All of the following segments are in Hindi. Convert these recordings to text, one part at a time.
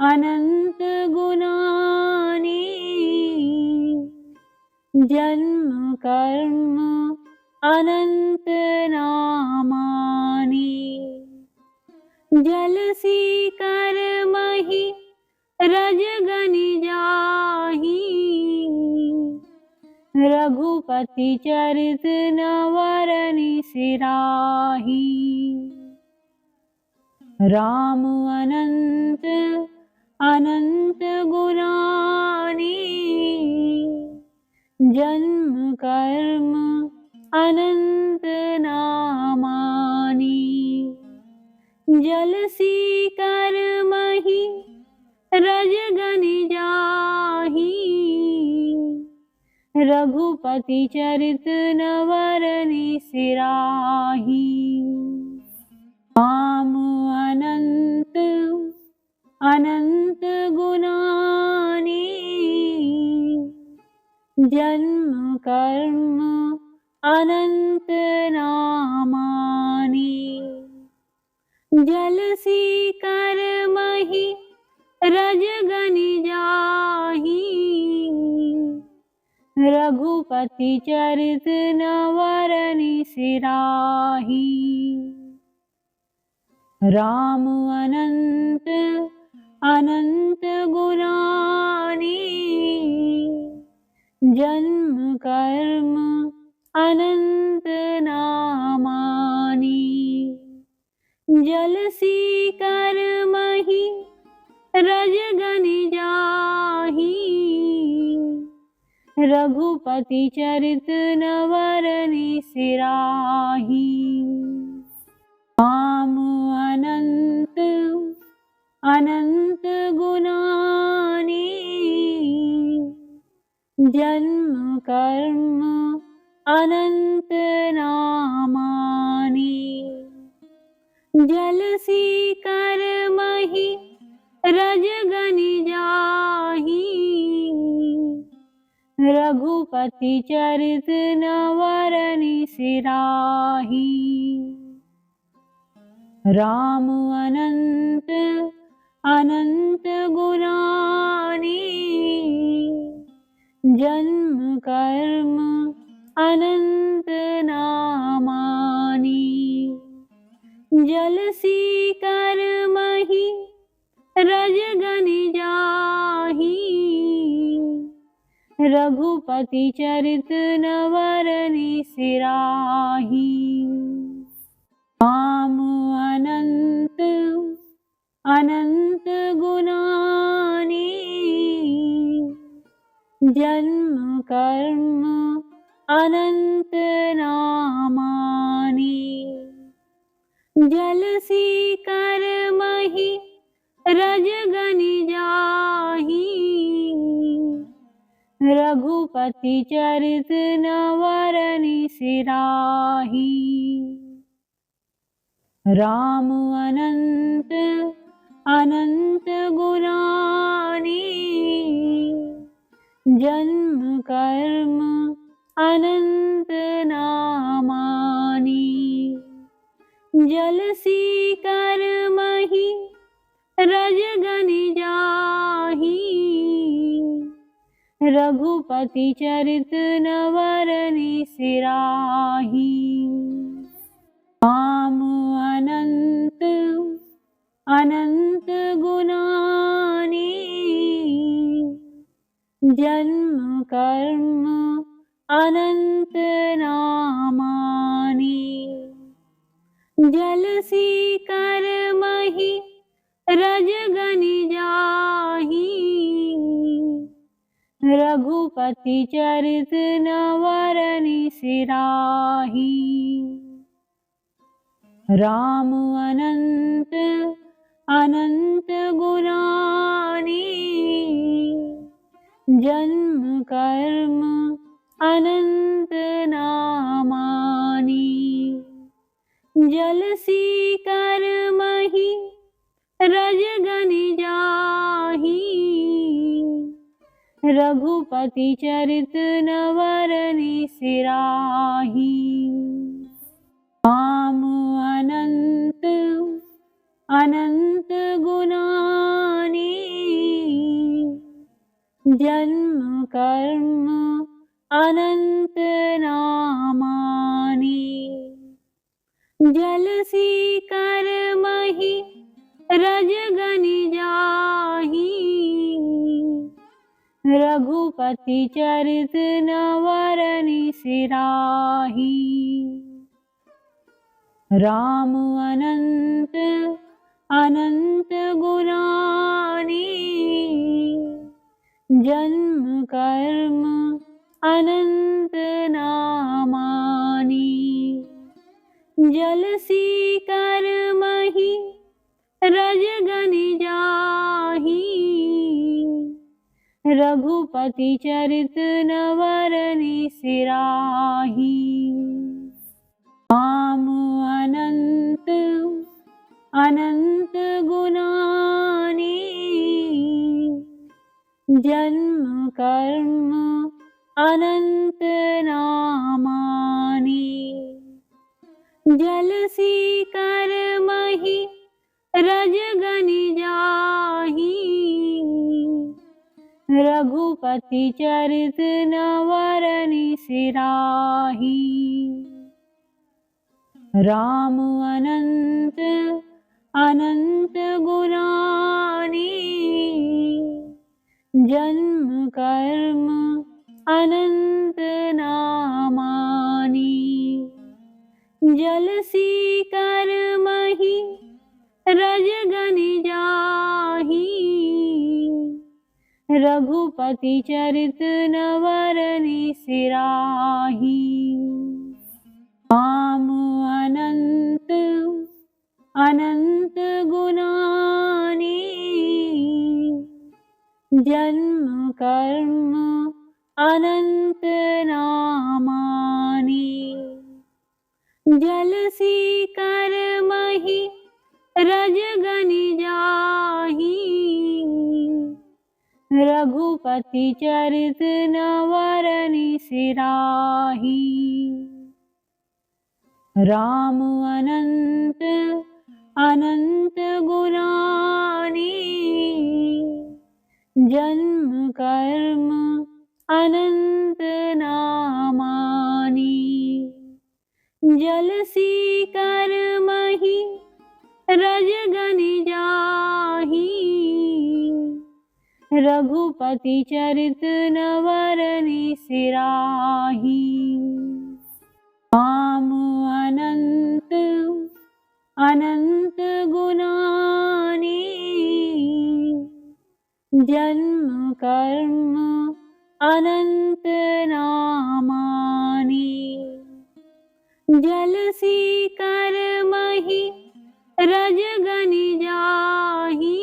अनंत गुणानी जन्म कर्म अनंत नामानी जलसी कर्महि रजगनि जाहि रघुपति चरित नवरनि सिराहि राम अनंत अनंत गुणानी जन्म कर्म अनंत नामानी जलसी कर्महि रजगनि जाहि रघुपति चरित नवरनि सिराहि राम अनंत अनंत गुणानी जन्म कर्म अनंत नामानी जलसी कर्महि रजगनि जाहि रघुपति चरित नवरनि सिराहि राम अनंत अनंत गुणानी जन्म कर्म अनंत नामानी जलसी कर्महि रजगनि जाहि रघुपति चरित नवरनि सिराहि राम अनंत अनंत गुणानी जन्म कर्म अनंत नामानी जलसी कर्महि रजगनि जाहि रघुपति चरित नवरनि सिराहि राम अनंत अनंत गुणानी जन्म कर्म अनंत नामानी जलसी कर्महि रजगनि जाहि रघुपति चरित नवरनि सिराहि राम अनंत अनंत गुणानी जन्म कर्म अनंत नामानी जलसी कर्महि रजगनि जाहि रघुपति चरित नवरनि सिराहि राम अनंत अनंत गुणानी जन्म कर्म अनंत नामानी जलसी कर्महि रजगनि जाहि रघुपति चरित नवरनि सिराहि राम अनंत अनंत गुणानी जन्म कर्म अनंत नामानी जलसी कर्महि रजगनि जाहि रघुपति चरित नवरनि सिराहि राम अनंत अनंत गुणानी जन्म कर्म अनंत नामानी जलसी कर्महि रजगनि जाहि रघुपति चरित नवरनि सिराहि राम अनंत अनंत गुणानी जन्म कर्म अनंत नामानि। जलसी कर्महि रजगनि जाहि, रघुपति चरित नवरनि सिराहि। राम अनंत अनंत गुणानि, जन्म कर्म अनंत नामानि। जलसी कर्महि रजगनि जाहि, रघुपति चरित नवरनि सिराहि। राम अनंत अनंत गुणानि, जन्म कर्म अनंत नामानि। जलसी कर्महि रजगनि जाहि, रघुपति चरित नवरनि सिराहि। राम अनंत अनंत गुणानि, जन्म कर्म अनंत नामानि। जलसी कर्महि रजगनि जाहि, रघुपति चरित नवरनि सिराहि। राम अनंत अनंत गुणानि, जन्म कर्म अनंत नामानि। जलसी कर्महि रजगनि जाहि, रघुपति चरित नवरनि सिराहि। राम अनंत अनंत गुणानि, जन्म कर्म अनंत नामानि। जलसी कर्महि रजगनि जाहि, रघुपति चरित नवरनि सिराहि। राम अनंत अनंत गुणानि, जन्म कर्म अनंत नामानि। जलसी कर्महि रजगनि जाहि,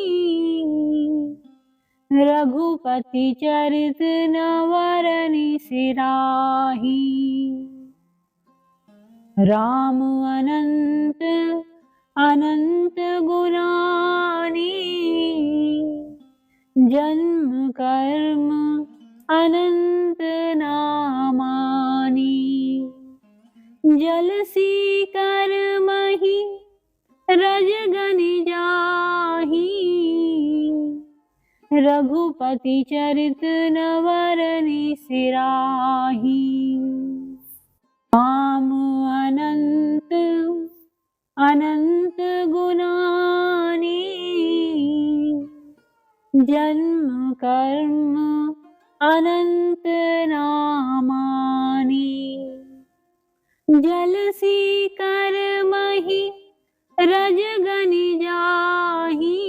रघुपति चरित नवरनि सिराहि। राम अनंत अनंत गुणानि, जन्म कर्म अनंत नामानि। जलसी कर्महि रजगनि जाहि, रघुपति चरित नवरनि सिराहि। राम अनंत अनंत गुणानि, जन्म कर्म अनंत नामानि। जलसी कर्महि रजगनि जाहि,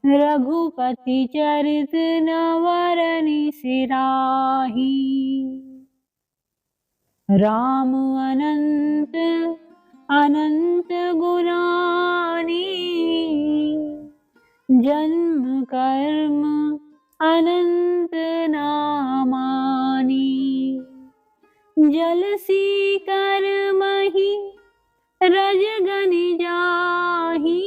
रघुपति चरित नवरनि सिराहि। राम अनंत अनंत गुणानि, जन्म कर्म अनंत नामानि। जलसी कर्महि रजगनि जाहि,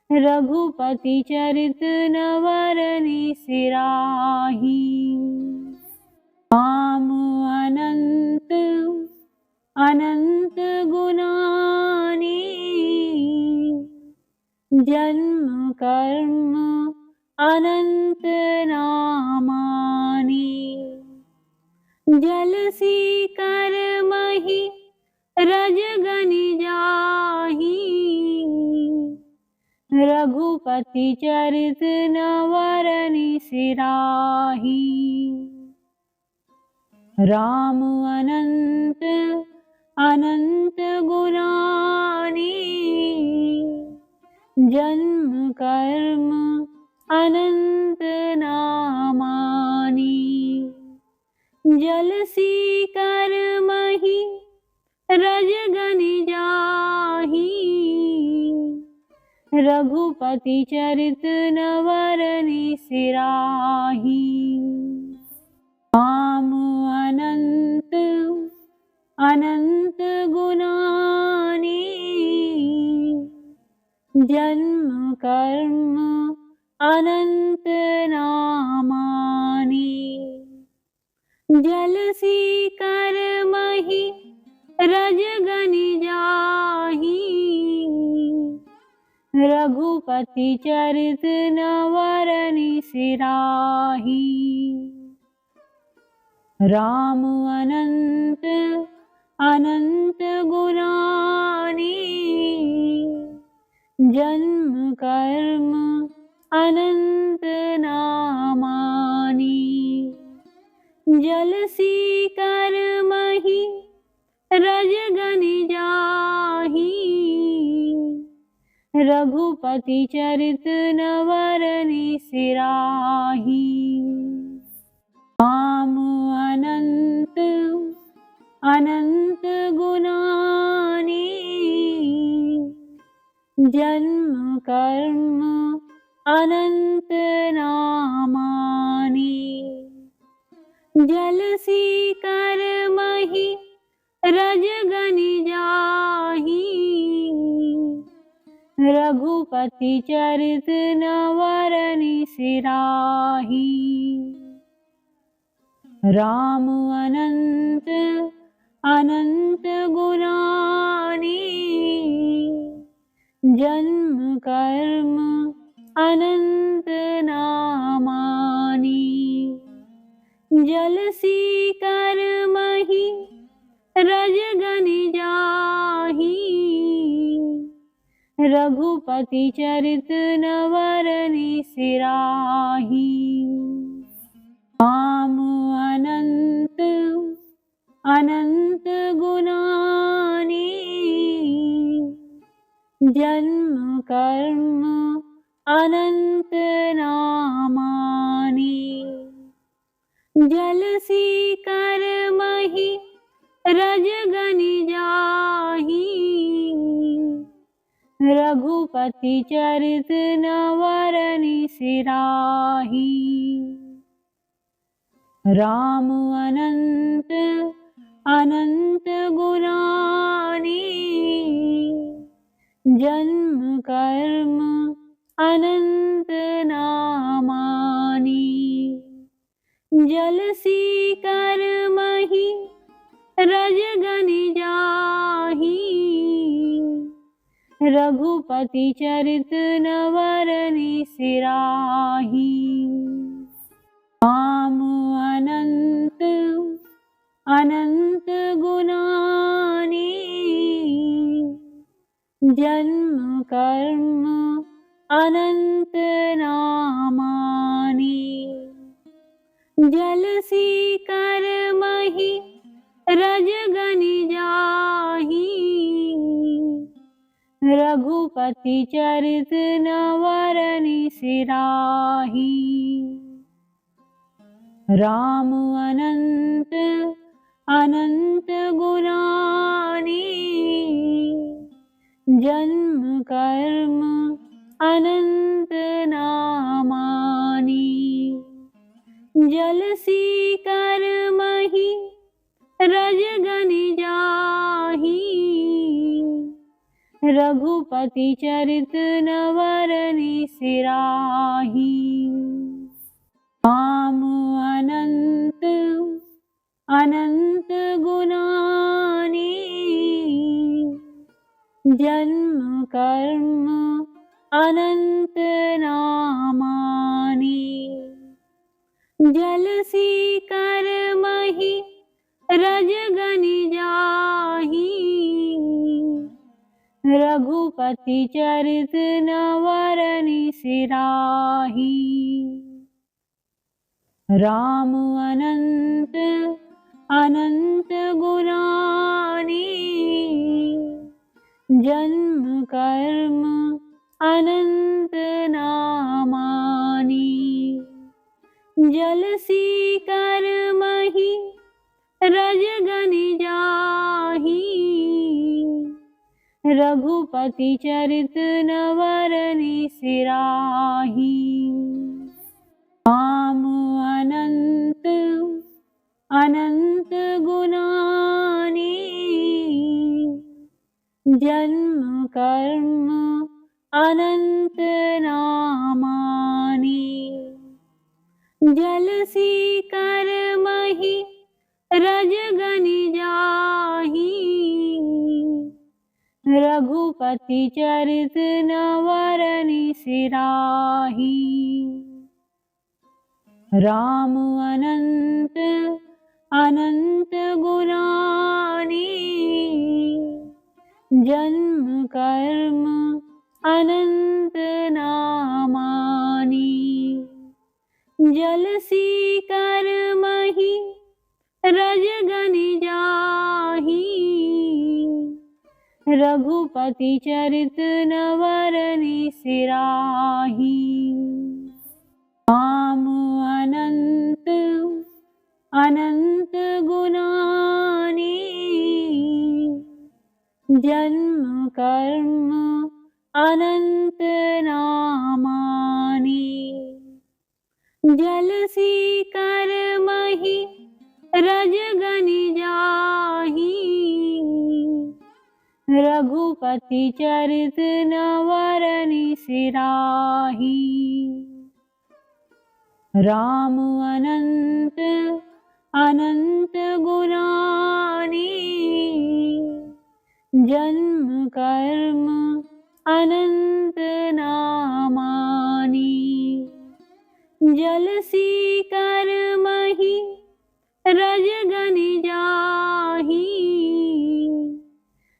रघुपति चरित नवरनि सिराहि। राम अनंत अनंत गुणानि, जन्म कर्म अनंत नामानि। जलसी कर्महि रजगनि जाहि, रघुपति चरित नवरनि सिराहि। राम अनंत अनंत गुणानि, जन्म कर्म अनंत नामानि। जलसी कर्महि रजगनि जाहि, रघुपति चरित नवरनि सिराहि। राम अनंत अनंत गुणानि, जन्म कर्म अनंत नामानि। जलसी कर्महि रजगनि जाहि, रघुपति चरित नवरनि सिराहि। राम अनंत अनंत गुणानि, जन्म कर्म अनंत नामानि। जलसी कर्महि रजगनि जाहि, रघुपति चरित नवरनि सिराहि। राम अनंत अनंत गुणानि, जन्म कर्म अनंत नामानि। जलसी कर्महि रजगनि जाहि, रघुपति चरित नवरनि सिराहि। राम अनंत अनंत गुणानि, जन्म कर्म अनंत नामानि। जलसी कर्महि रजगनि जाहि, रघुपति चरित नवरनि सिराहि। राम अनंत अनंत गुणानि, जन्म कर्म अनंत नामानि। जलसी कर्महि रजगनि जाहि, रघुपति चरित नवरनि सिराहि। राम अनंत अनंत गुणानि, जन्म कर्म अनंत नामानि। जलसी कर्महि रजगनि जाहि, रघुपति चरित नवरनि सिराहि। राम अनंत अनंत गुणानि, जन्म कर्म अनंत नामानि। जलसी कर्महि रजगनि जाहि, रघुपति चरित नवरनि सिराहि। राम अनंत अनंत गुणानि, जन्म कर्म अनंत नामानि। जलसी कर्महि रजगनि जाहि, रघुपति चरित नवरनि सिराहि। राम अनंत अनंत गुणानि, जन्म कर्म अनंत नामानि। जलसी कर्महि रजगनि जाहि, रघुपति चरित नवरनि सिराहि। राम अनंत अनंत गुणानि, जन्म कर्म अनंत नामानि। जलसी कर्महि रजगनि जाहि, रघुपति चरित नवरनि सिराहि। राम अनंत अनंत गुणानि, जन्म कर्म अनंत नामानि। जलसी कर्महि रजगनि जाहि, रघुपति चरित नवरनि सिराहि। राम अनंत अनंत गुणानि, जन्म कर्म अनंत नामानि। जलसी कर्महि रजगनि जाहि, रघुपति चरित नवरनि सिराहि। राम अनंत अनंत गुणानि, जन्म कर्म अनंत नामानि। जलसी कर्महि रजगनि जाहि, रघुपति चरित नवरनि सिराहि। राम अनंत अनंत गुणानि, जन्म कर्म अनंत नामानि। जलसी कर्महि रजगनि जाहि,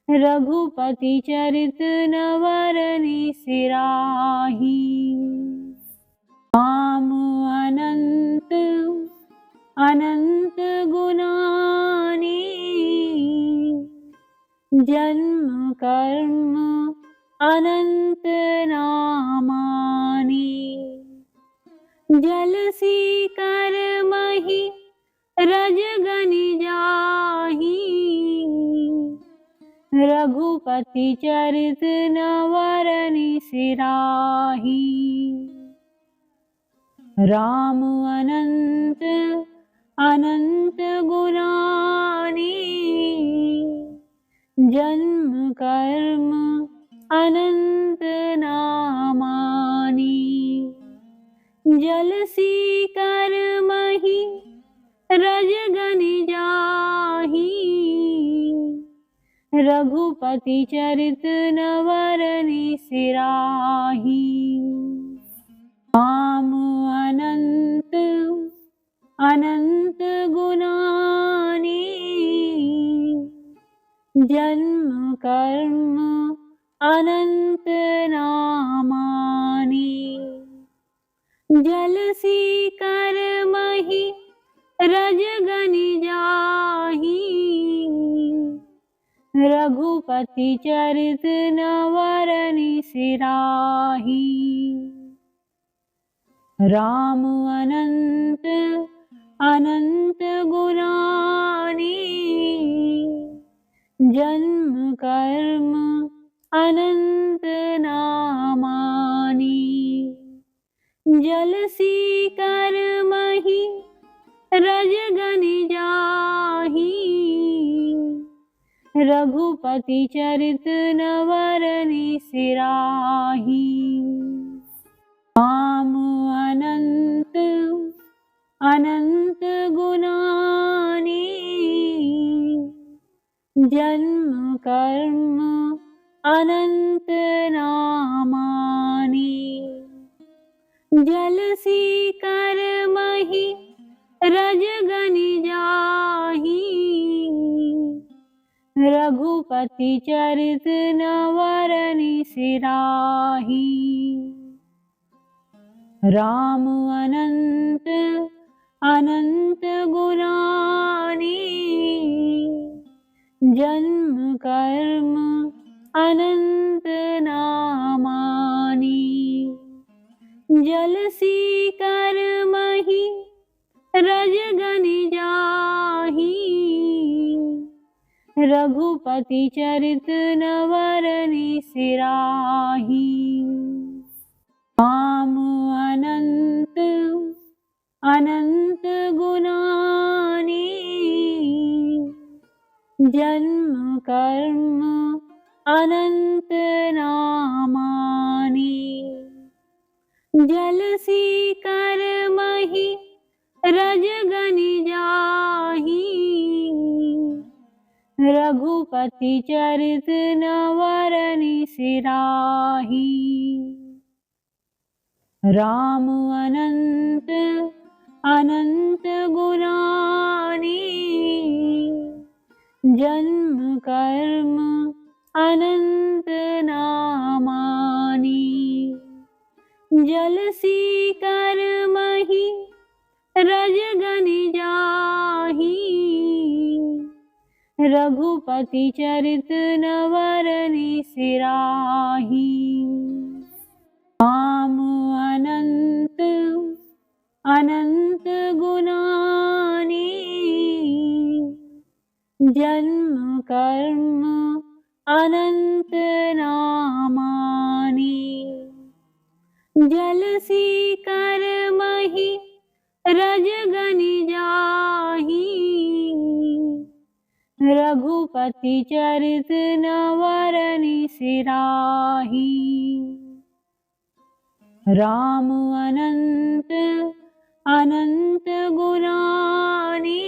रघुपति चरित नवरनि सिराहि। राम अनंत अनंत गुणानि, जन्म कर्म अनंत नामानि। जलसी कर्महि रजगनि जाहि, रघुपति चरित नवरनि सिराहि। राम अनंत अनंत गुणानि, जन्म कर्म अनंत नामानि। जलसी कर्महि रजगनि जाहि, रघुपति चरित नवरनि सिराहि। राम अनंत अनंत गुणानि, जन्म कर्म अनंत नामानि। जलसी कर्महि रजगनि जाहि, रघुपति चरित नवरनि सिराहि। राम अनंत अनंत गुणानि, जन्म कर्म अनंत नामानि। जलसी कर्महि रजगनि जाहि, रघुपति चरित नवरनि सिराहि। राम अनंत अनंत गुणानि, जन्म कर्म अनंत नामानि। जलसी कर्महि रजगनि जाहि, रघुपति चरित नवरनि सिराहि। राम अनंत अनंत गुणानि, जन्म कर्म अनंत नामानि। जलसी कर्महि रजगनि जाहि, रघुपति चरित नवरनि सिराहि। राम अनंत अनंत गुणानि, जन्म कर्म अनंत नामानि। जलसी कर्महि रजगनि जाहि, रघुपति चरित नवरनि सिराहि। राम अनंत अनंत गुणानि, जन्म कर्म अनंत नामानि। जलसी कर्महि रजगनि जाहि, रघुपति चरित नवरनि सिराहि। राम अनंत अनंत गुणानि, जन्म कर्म अनंत नामानि। जलसी कर्महि रजगनि जाहि, रघुपति चरित नवरनि सिराहि। राम अनंत अनंत गुणानि,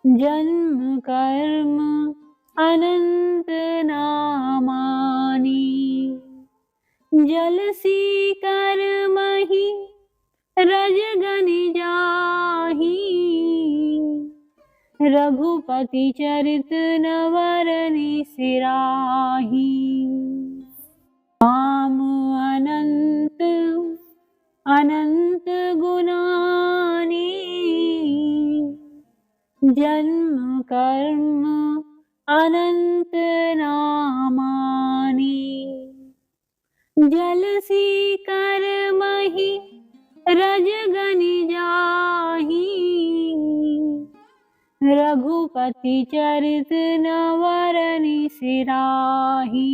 जन्म कर्म अनंत नामानि। जलसी कर्महि रजगनि जाहि, रघुपति चरित नवरनि सिराहि। राम अनंत अनंत गुणानि, जन्म कर्म अनंत नामानि। जलसी कर्महि रजगनि जाहि, रघुपति चरित नवरनि सिराहि।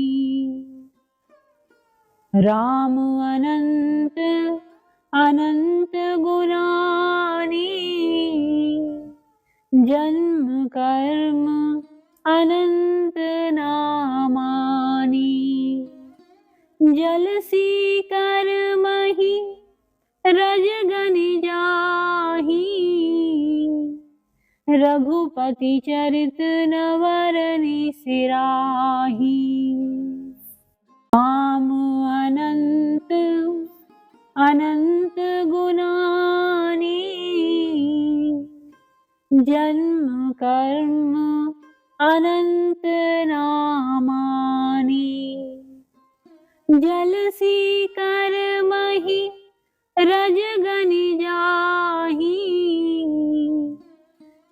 राम अनंत अनंत गुणानि, जन्म कर्म अनंत नामानि। जलसी कर्महि रजगनि जाहि, रघुपति चरित नवरनि सिराहि। राम अनंत अनंत गुणानि, जन्म कर्म अनंत नामानि। जलसी कर्महि रजगनि जाहि,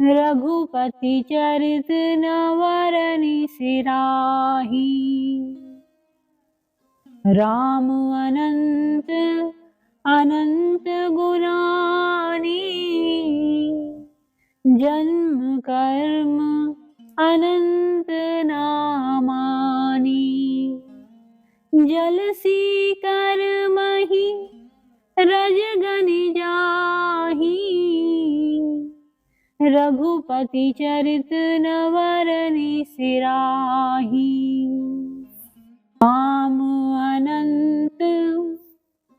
रघुपति चरित नवरनि सिराहि। राम अनंत अनंत गुणानि, जन्म कर्म अनंत नामानि। जलसी कर्महि रजगनि जाहि, रघुपति चरित नवरनि सिराहि। राम अनंत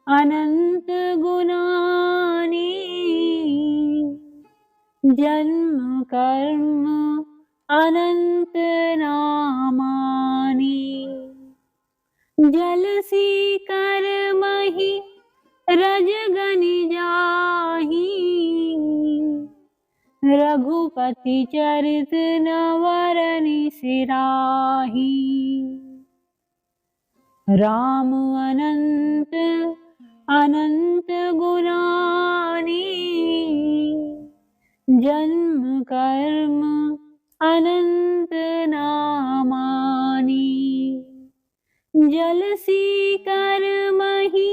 अनंत गुणानि, जन्म कर्म अनंत नामानि। जलसी कर्महि रजगनि जाहि, रघुपति चरित नवरनि सिराहि। राम अनंत अनंत गुणानि, जन्म कर्म अनंत नामानि। जलसी कर्महि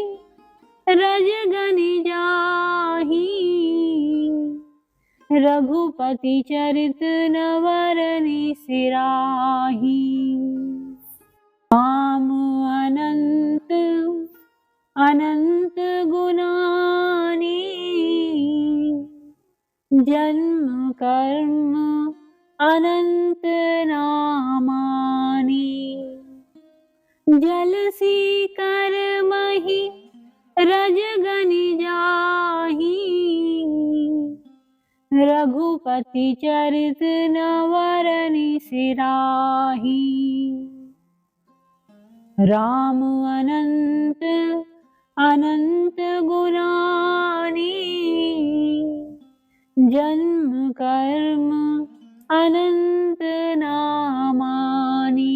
रजगनि जाहि, रघुपति चरित नवरनि सिराहि। राम अनंत अनंत गुणानि, जन्म कर्म अनंत नामानि। जलसी कर्महि रजगनि जाहि, रघुपति चरित नवरनि सिराहि। राम अनंत अनंत गुणानि, जन्म कर्म अनंत नामानि।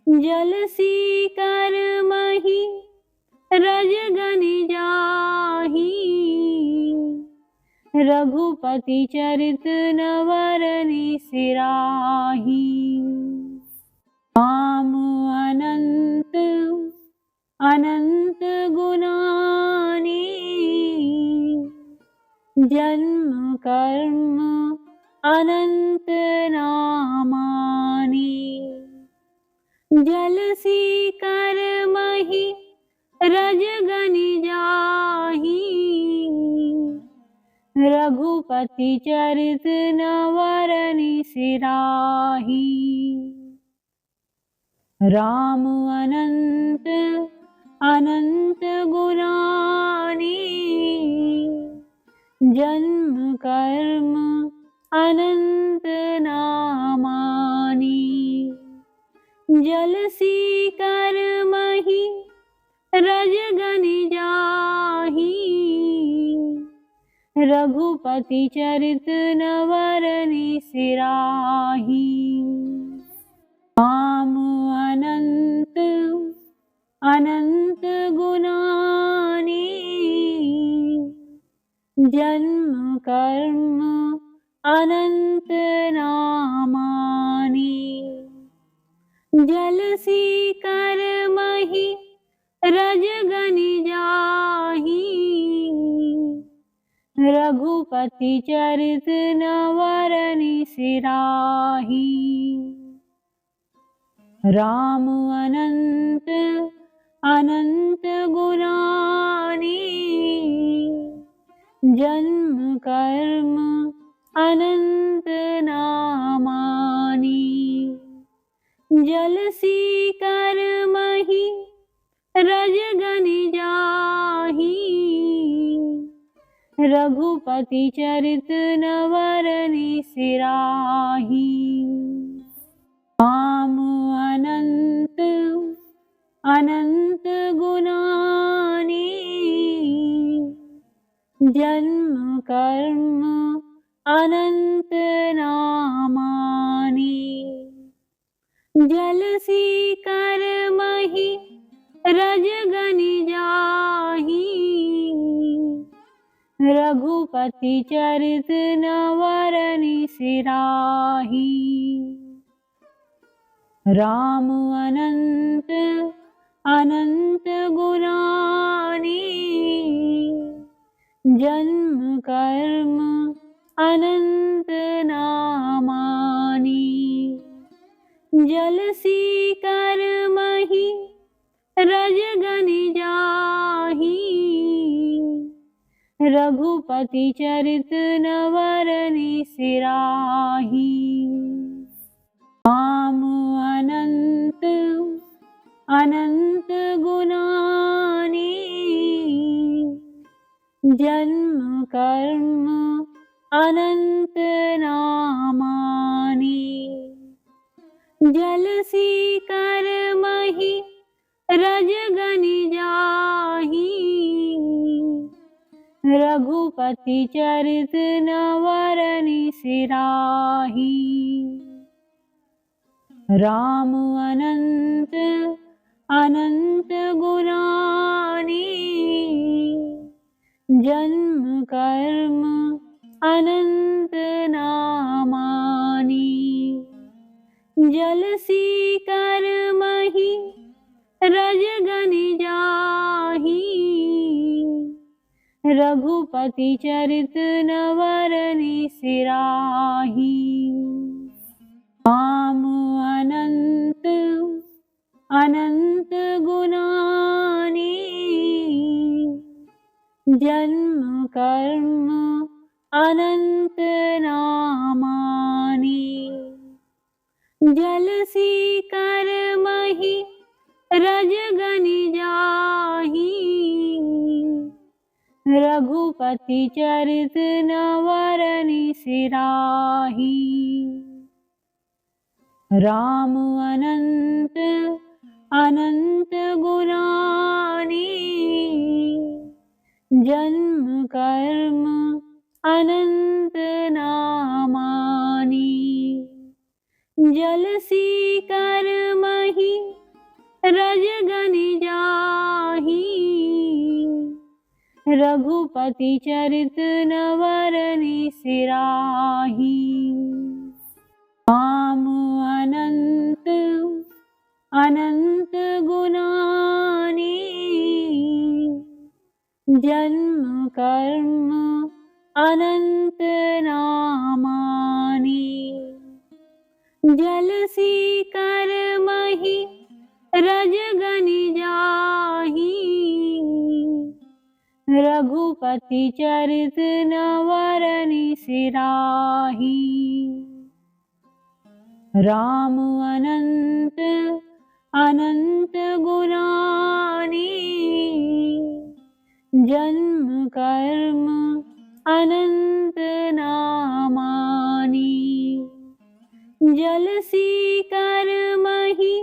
जलसी कर्महि रजगनि जाहि, रघुपति चरित नवरनि सिराहि। राम अनंत अनंत गुणानि, जन्म कर्म अनंत नामानि। जलसी कर्महि रजगनि जाहि, रघुपति चरित नवरनि सिराहि। राम अनंत अनंत गुणानि, जन्म कर्म अनंत नामानि। जलसी कर्महि रजगनि जाहि, रघुपति चरित नवरनि सिराहि। राम अनंत अनंत गुणानि, जन्म कर्म अनंत नामानि। जलसी कर्महि रजगनि जाहि, रघुपति चरित नवरनि सिराहि। राम अनंत अनंत गुणानि, जन्म कर्म अनंत नामानि। जलसी कर्महि रजगनि जाहि, रघुपति चरित नवरनि सिराहि। राम अनंत अनंत गुणानि, जन्म कर्म अनंत नामानि। जलसी कर्महि रजगनि जाहि, रघुपति चरित नवरनि सिराहि। राम अनंत अनंत गुणानि, जन्म कर्म अनंत नामानि। जलसी कर्महि रजगनि जाहि, रघुपति चरित नवरनि सिराहि। राम अनंत अनंत गुणानि, जन्म कर्म अनंत नामानि। जलसी कर्महि रजगनि जाहि। रघुपति चरित नवरनि सिराहि। राम अनंत अनंत गुणानि। जन्म कर्म अनंत नामानि। जलसी कर्महि रजगनि जाहि। रघुपति चरित नवरनि सिराहि। राम अनंत अनंत गुणानि। जन्म कर्म अनंत नामानि। जलसी कर्महि रजगनि जाहि। रघुपति चरित नवरनि सिराहि। राम अनंत अनंत गुणानि। जन्म कर्म अनंत नामानि। जलसी कर्महि रजगनि जाहि। रघुपति चरित नवरनि सिराहि। राम अनंत अनंत गुणानि। जन्म कर्म अनंत नामानि। जलसी कर्महि रजगनि जाहि। रघुपति चरित नवरनि सिराहि। राम अनंत अनंत गुणानि। जन्म कर्म अनंत नामानि। जलसी कर्महि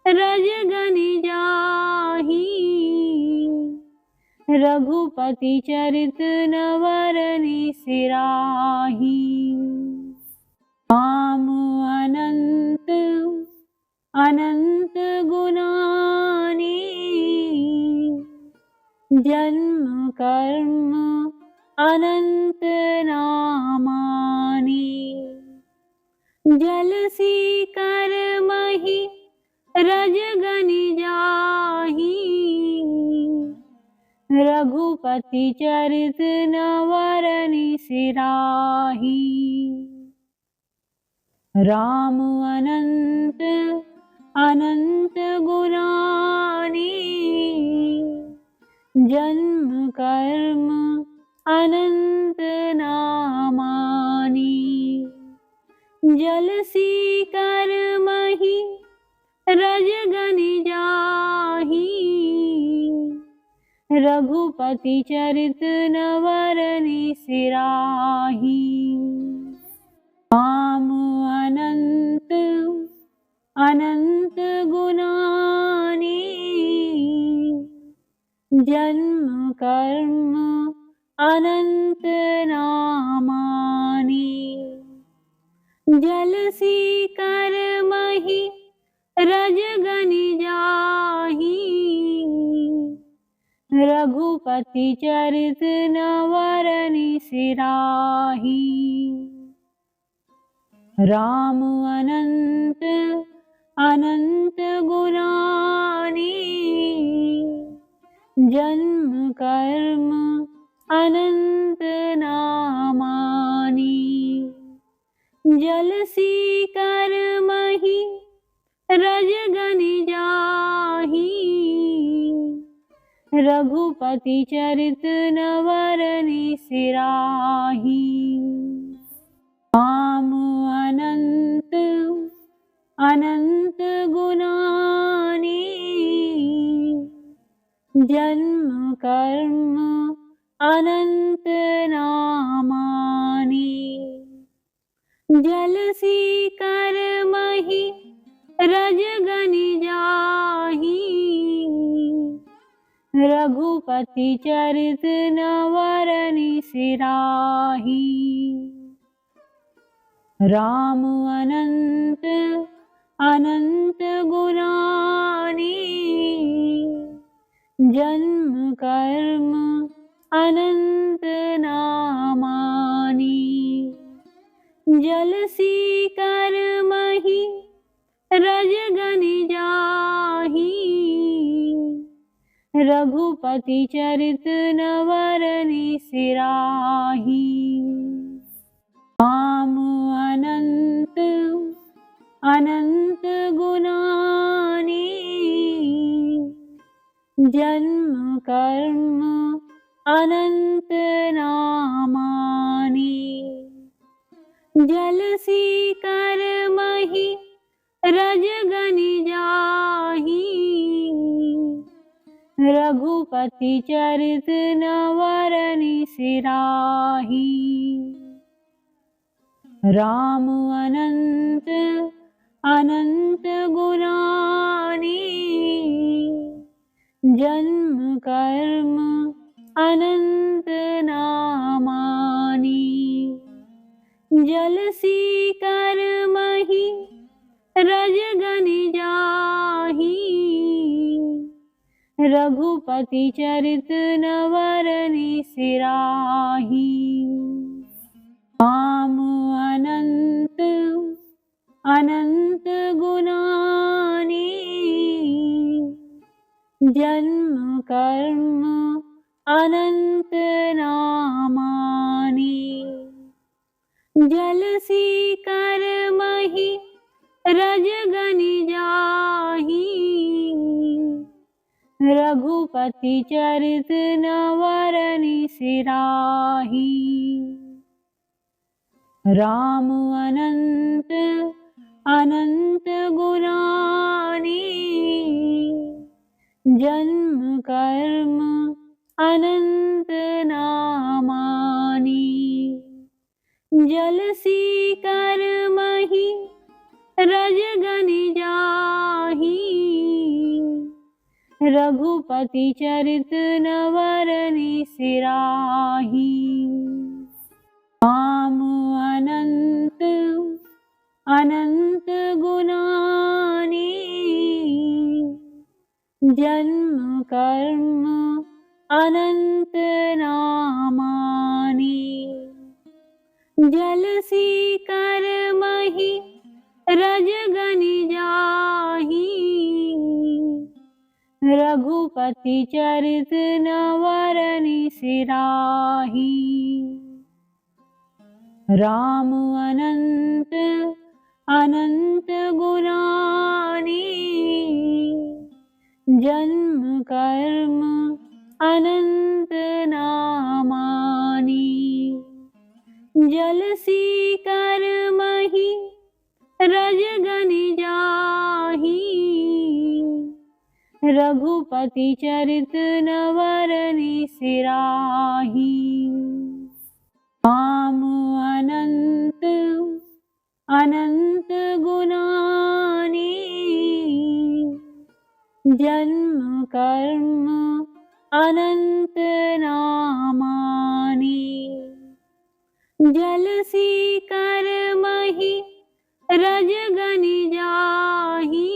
रजगनि जाहि। रघुपति चरित नवरनि सिराहि। राम अनंत अनंत गुणानि। जन्म कर्म अनंत नामानि। जलसी कर्महि रजगनि जाहि। रघुपति चरित नवरनि सिराहि। राम अनंत अनंत गुणानि। जन्म कर्म अनंत नामानि। जलसी कर्महि रजगनि जाहि। रघुपति चरित नवरनि सिराहि। राम अनंत अनंत गुणानि। जन्म कर्म अनंत नामानि। जलसी कर्महि रजगनि जाहि। रघुपति चरित नवरनि सिराहि। राम अनंत अनंत गुणानि। जन्म कर्म अनंत नामानि। जलसी कर्महि रजगनि जाहि। रघुपति चरित नवरनि सिराहि। राम अनंत अनंत गुणानि। जन्म कर्म अनंत नामानि। जलसी कर्महि रजगनि जाहि। रघुपति चरित नवरनि सिराही। राम अनंत अनंत गुणानी, जन्म कर्म अनंत नामानी। जलसी कर्महि रजगनि जाही, रघुपति चरित नवरनि सिराही। राम अनंत अनंत गुणानी, जन्म कर्म अनंत नामानी। जलसी कर्महि रजगनि जाही, रघुपति चरित नवरनि सिराही। राम अनंत अनंत गुणानी, जन्म कर्म अनंत नामानी। जलसी कर्महि रजगनि जाही, रघुपति चरित नवरनि सिराही। राम अनंत अनंत गुणानी, जन्म कर्म अनंत नामानी। जलसी कर्महि रजगनि जाही, रघुपति चरित नवरनि सिराही। राम अनंत अनंत गुणानी, जन्म कर्म अनंत नामानी। जलसी कर्महि रजगनि जाही, रघुपति चरित नवरनि सिराही। राम अनंत अनंत गुणानी, जन्म कर्म अनंत नामानी। जलसी कर्महि रजगनि जाही, रघुपति चरित नवरनि सिराही। राम अनंत अनंत गुणानी, जन्म कर्म अनंत नामानी। जलसी कर्महि रजगनि जाही, रघुपति चरित नवरनि सिराही। राम अनंत अनंत गुणानी, जन्म कर्म अनंत नामानी। जलसी कर्महि रजगनि जाही,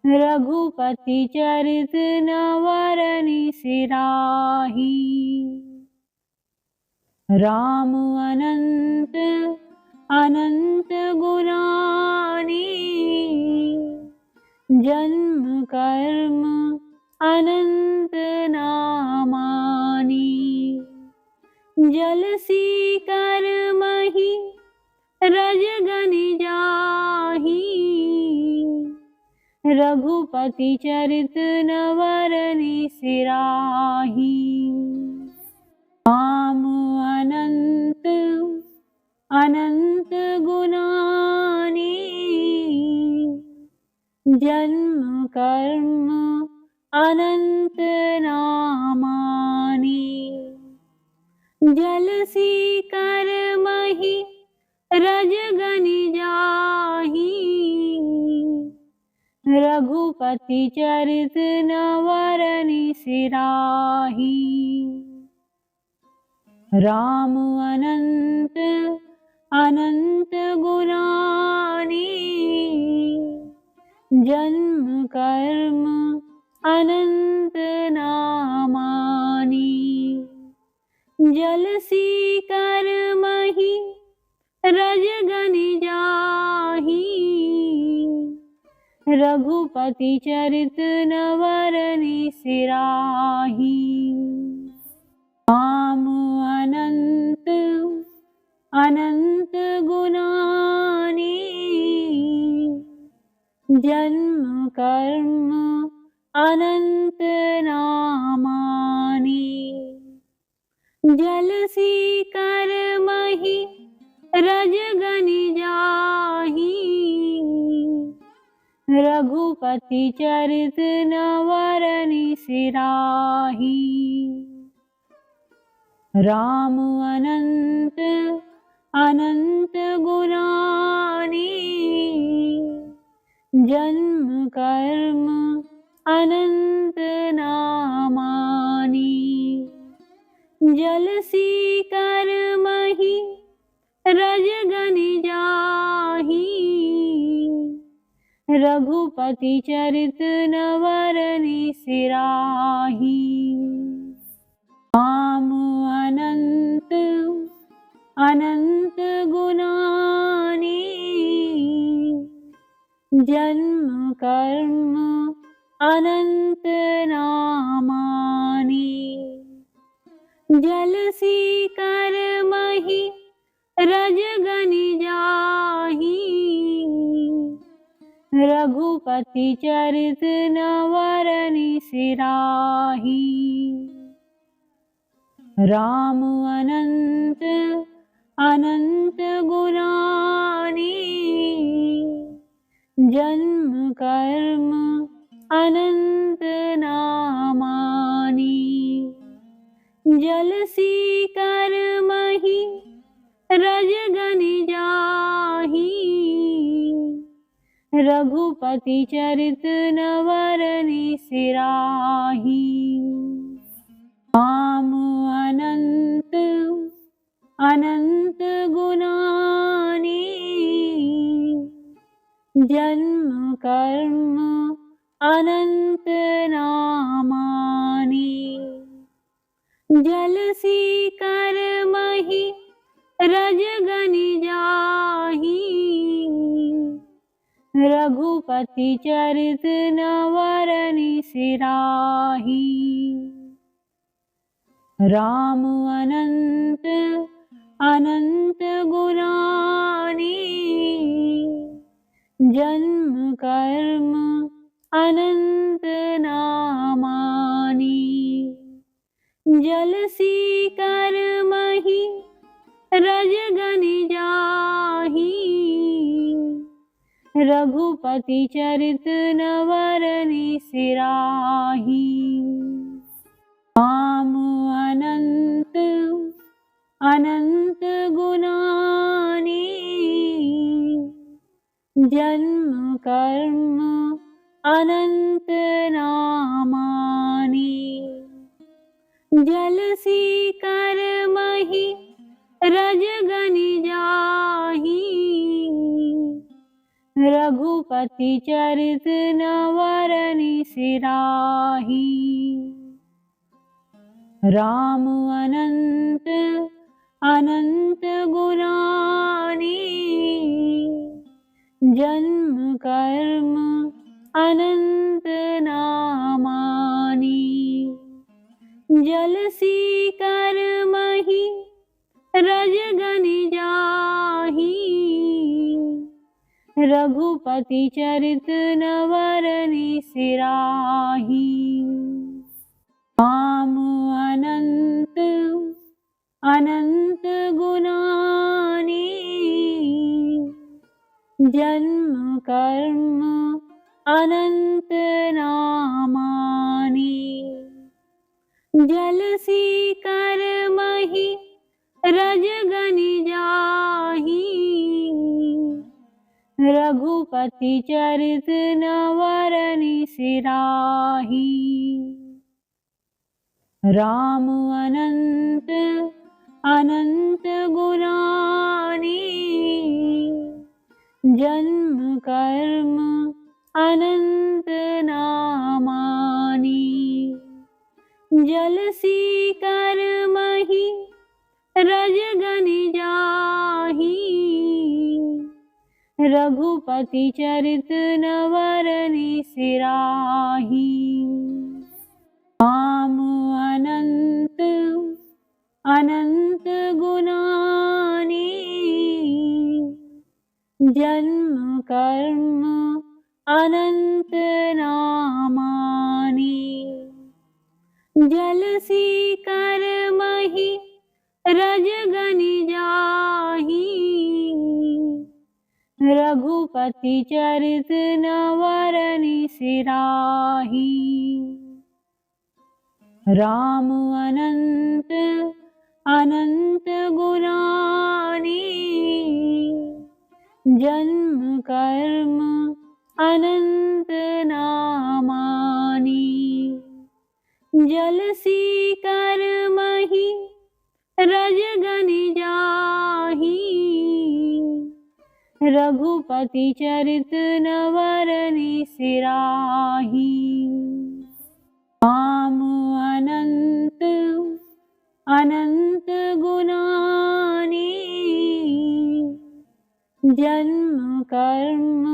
रघुपति चरित नवरनि सिराही। राम अनंत अनंत गुणानी, जन्म कर्म अनंत नामानी। जलसी कर्महि रजगनि जाही, रघुपति चरित नवरनि सिराही। राम अनंत अनंत गुणानी, जन्म कर्म अनंत नामानी। जलसी कर्महि रजगनि जाही, रघुपति चरित नवरनि सिराही। राम अनंत अनंत गुणानी, जन्म कर्म अनंत नामानी। जलसी कर्महि रजगनि जाही, रघुपति चरित नवरनि सिराही। राम अनंत अनंत गुणानी, जन्म कर्म अनंत नामानी। जलसी कर्महि रजगनि जाही, रघुपति चरित नवरनि सिराही। राम अनंत अनंत गुणानी, जन्म कर्म अनंत नामानी। जलसी कर्महि रजगनि जाही, रघुपति चरित नवरनि सिराही। राम अनंत अनंत गुणानी, जन्म कर्म अनंत नामानी। जलसी कर्महि रजगनि जाही, रघुपति चरित नवरनि सिराही। राम अनंत अनंत गुणानी, जन्म कर्म अनंत नामानी। जलसी कर्महि रजगनि जाही, रघुपति चरित नवरनि सिराही। राम अनंत अनंत गुणानी, जन्म कर्म अनंत नामानी। जलसी कर्महि रजगनि जाही, रघुपति चरित नवरनि सिराही। राम अनंत अनंत गुणानी, जन्म कर्म अनंत नामानी। जलसी कर्महि रजगनि जाही, रघुपति चरित नवरनि सिराही। राम अनंत अनंत गुणानी, जन्म कर्म अनंत नामानी। जलसी कर्महि रजगनि जाही, रघुपति चरित नवरनि सिराही। राम अनंत अनंत गुणानी, जन्म कर्म अनंत नामानी। जलसी कर्महि रजगनि जाही, रघुपति चरित नवरनि सिराही। राम अनंत अनंत गुणानी, जन्म कर्म अनंत नामानी। जलसी कर्महि रजगनि जाही, रघुपति चरित नवरनि सिराही। राम अनंत अनंत गुणानी, जन्म कर्म अनंत नामानी। जलसी कर्महि रजगनि जाहि, रघुपति चरित नवरनि सिराही। राम अनंत अनंत गुणानी, जन्म कर्म अनंत नामानि। जलसी कर्महि रजगनि जाहि, रघुपति चरित नवरनि सिराही। राम अनंत अनंत गुणानी, जन्म कर्म अनंत नामानि। जलसी कर्महि रजगनि जाहि, रघुपति चरित नवरनि सिराही। राम अनंत अनंत गुणानी, जन्म कर्म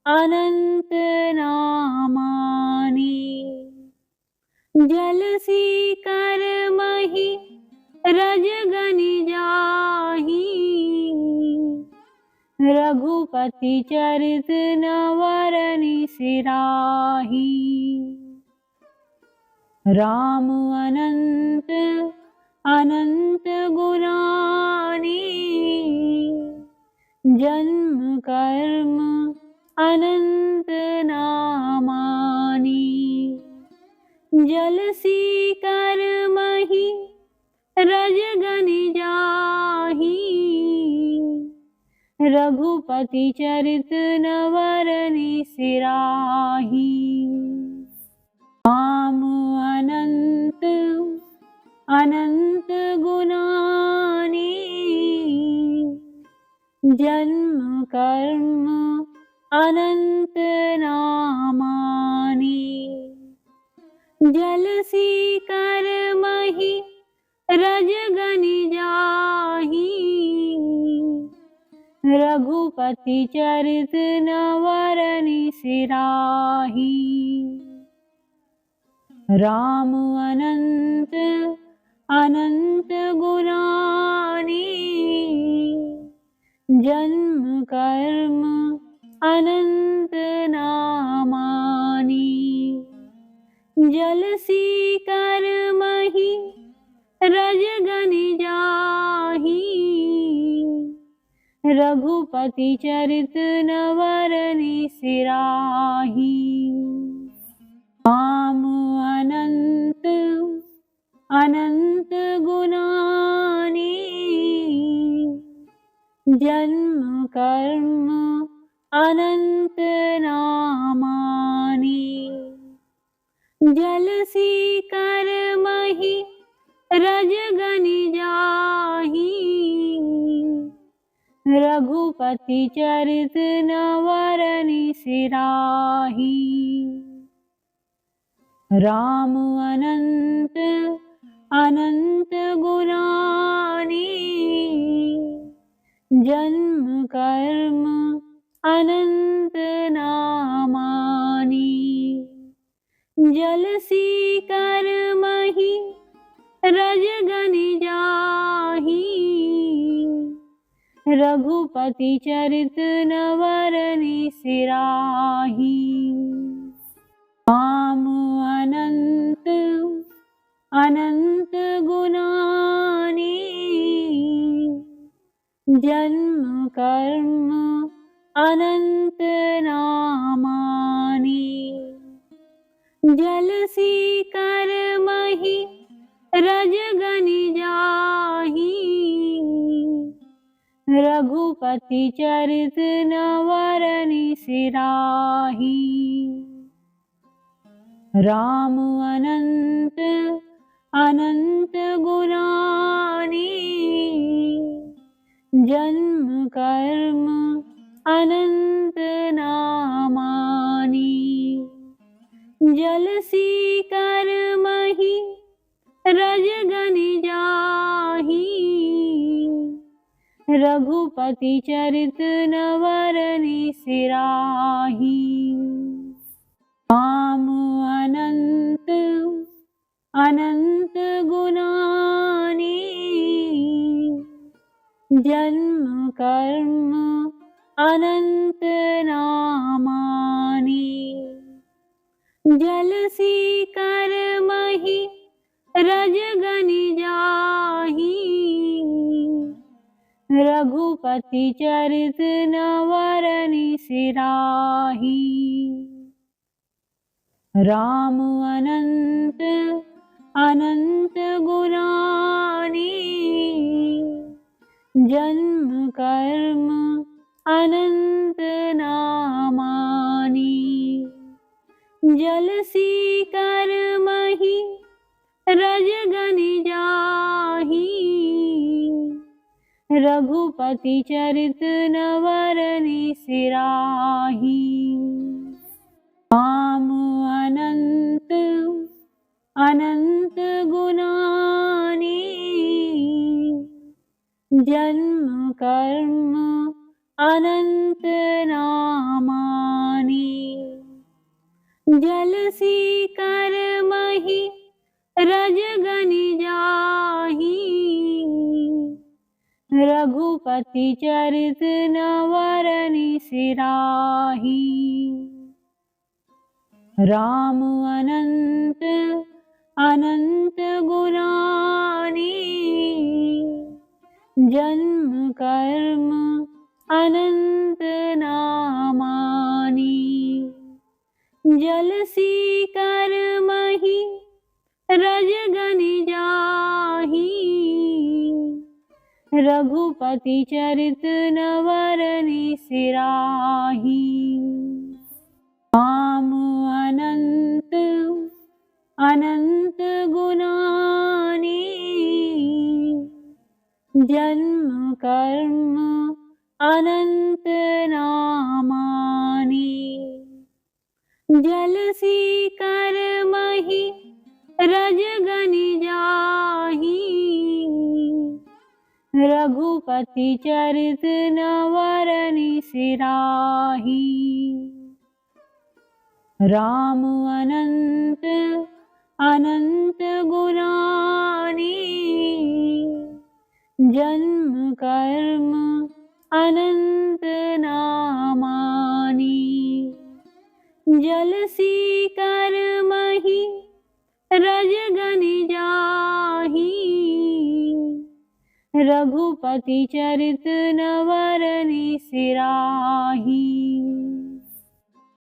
अनंत नामानि। जलसी कर्महि रजगनि जाहि, रघुपति चरित नवरनि सिराही। राम अनंत अनंत गुणानी, जन्म कर्म अनंत नामानि। जलसी कर्महि रजगनि जाहि, रघुपति चरित नवरनि सिराही। राम अनंत अनंत गुणानी, जन्म कर्म अनंत नामानि। जलसी कर्महि रजगनि जाहि, रघुपति चरित नवरनि सिराही। राम अनंत अनंत गुणानी, जन्म कर्म अनंत नामानि। जलसी कर्महि रजगनि जाहि, रघुपति चरित नवरनि सिराही। राम अनंत अनंत गुणानी, जन्म कर्म अनंत नामानि। जलसी कर्महि रजगनि जाहि, रघुपति चरित नवरनि सिराही। राम अनंत अनंत गुणानी, जन्म कर्म अनंत नामानि। जलसी कर्महि रजगनि जाहि, रघुपति चरित नवरनि सिराही। राम अनंत अनंत गुणानी, जन्म कर्म अनंत नामानि। जलसी कर्महि रजगनि जाहि, रघुपति चरित नवरनि सिराही। राम अनंत अनंत गुणानी, जन्म कर्म अनंत नामानी। जलसी कर्महि रजगनि जाही, रघुपति चरित नवरनि सिराही। राम अनंत अनंत गुणानी, जन्म कर्म अनंत नामानी। जलसी कर्महि रजगनि जाही, रघुपति चरित नवरनि सिराही। राम अनंत अनंत गुणानी, जन्म कर्म अनंत नामानी। जलसी कर्महि रजगनि जाही, रघुपति चरित नवरनि सिराही। राम अनंत अनंत गुणानी, जन्म कर्म अनंत नामानी। जलसी कर्महि रजगनि जाही, रघुपति चरित नवरनि सिराही। राम अनंत अनंत गुणानी, जन्म कर्म अनंत नामानी। जलसी कर्महि रजगनि जाही, रघुपति चरित नवरनि सिराही। राम अनंत अनंत गुणानी, जन्म कर्म अनंत नामानी। जलसी कर्महि रजगनि जाही, रघुपति चरित नवरनि सिराही। राम अनंत अनंत गुणानी, जन्म कर्म अनंत नामानी। जलसी कर्महि रजगनि जाही, रघुपति चरित नवरनि सिराही।